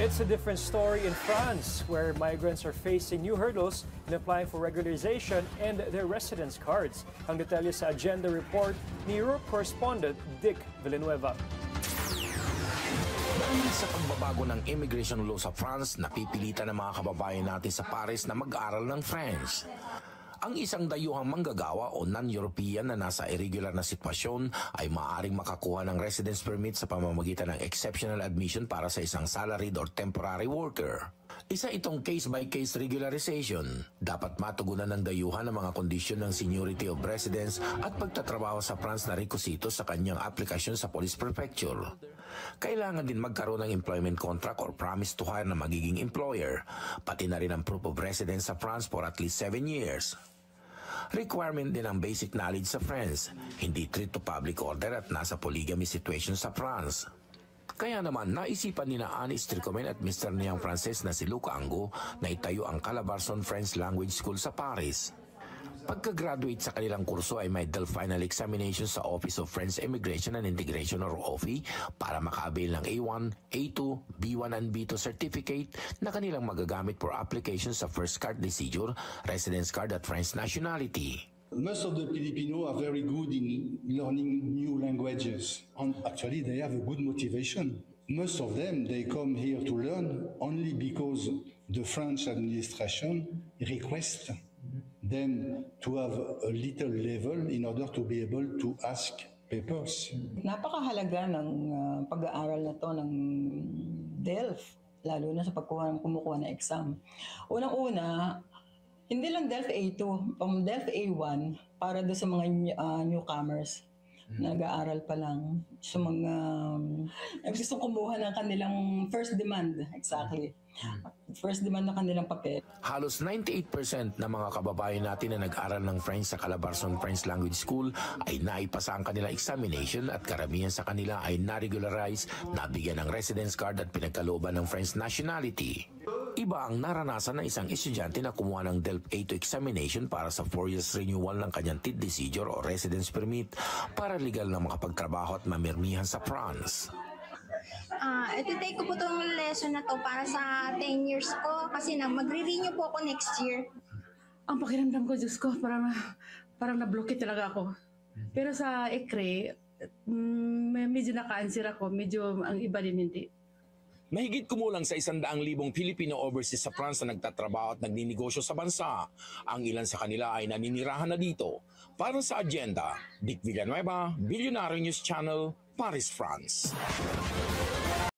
It's a different story in France, where migrants are facing new hurdles in applying for regularization and their residence cards. Ang detalye sa Agenda Report ni Europe correspondent Dick Villanueva. Dahil sa pagbabago ng immigration law sa France, napipilitan ng mga kababayan natin sa Paris na mag-aral ng French. Ang isang dayuhang manggagawa o non-European na nasa irregular na sitwasyon ay maaaring makakuha ng residence permit sa pamamagitan ng exceptional admission para sa isang salaried or temporary worker. Isa itong case-by-case regularization. Dapat matugunan ng dayuhan ang mga kondisyon ng seniority of residence at pagtatrabaho sa France na requisito sa kanyang aplikasyon sa police prefecture. Kailangan din magkaroon ng employment contract or promise to hire na magiging employer, pati na rin ang proof of residence sa France for at least 7 years. Requirement din ang basic knowledge sa French, hindi treat to public order at nasa polygamy situation sa France. Kaya naman naisipan ni Anne Stricomen at Mr. niyang Frances na si Luca Ango na itayo ang Calabarzon French Language School sa Paris. Pagka-graduate sa kanilang kurso ay may DELF final examination sa Office of French Immigration and Integration or OFI para makaavail ng A1, A2, B1 and B2 certificate na kanilang magagamit for application sa first card de séjour, residence card at French nationality. Most of the Filipinos are very good in learning new languages, and actually they have a good motivation. Most of them, they come here to learn only because the French administration requests them to have a little level in order to be able to ask papers. Napakahalaga ng pag-aaral na to ng DELF, lalo na sa kumukuha ng exam. Unang-una, hindi lang DELF A2, pang DELF A1 para do sa mga newcomers na nag-aaral pa lang, sa mga gustong kumuha ng kanilang first demand, exactly. First demand ng kanilang papel. Halos 98% ng mga kababayan natin na nag-aral ng French sa Calabarzon French Language School ay naipasa ang kanilang examination at karamihan sa kanila ay na-regularize, nabigyan ng residence card at pinagkalooban ng French nationality. Iba ang naranasan ng isang estudyante na kumuha ng DELF A2 examination para sa 4 years renewal ng kanyang TID de séjour o residence permit para legal na makapagtrabaho at mamirmihan sa France. Iti-take ko po itong lesson na to para sa 10 years ko kasi magre-renew po ako next year. Ang pakiramdam ko, Diyos ko, parang na-block talaga ako. Pero sa ECRE, medyo naka-answer ako, medyo ang iba din hindi. Mahigit kumulang sa 100,000 Filipino overseas sa France na nagtatrabaho at nagninegosyo sa bansa. Ang ilan sa kanila ay naninirahan na dito. Para sa Agenda, Dick Villanueva, Billionaire News Channel, Paris, France.